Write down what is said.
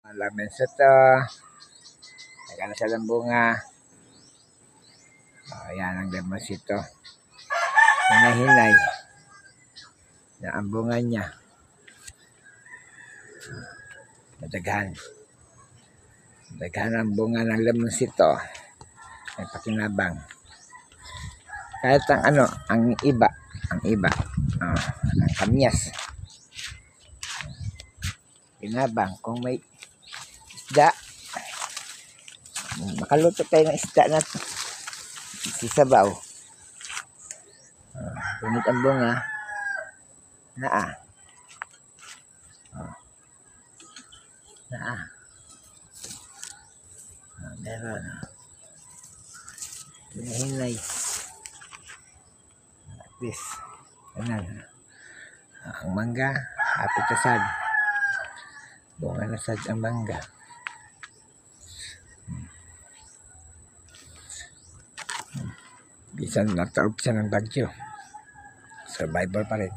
Alamin sa to. Nagana siya ng bunga. Ayan ang lemons ito. Hinahinay na ang bunga niya. Madaghan. Madaghan ang bunga ng lemons ito. May pakinabang. Kahit ang iba. Ang kamyas. Pinabang kung may isda. Makaluto tayo ng isda na sisabaw. Tunod ang bunga. Naa. Meron. Hinahinay. Like this. Ganun. Ang mangga. Happy to sad. Bunga na sad ang mangga. Bisan nataog siya ng bagyo. Survivor pa rin.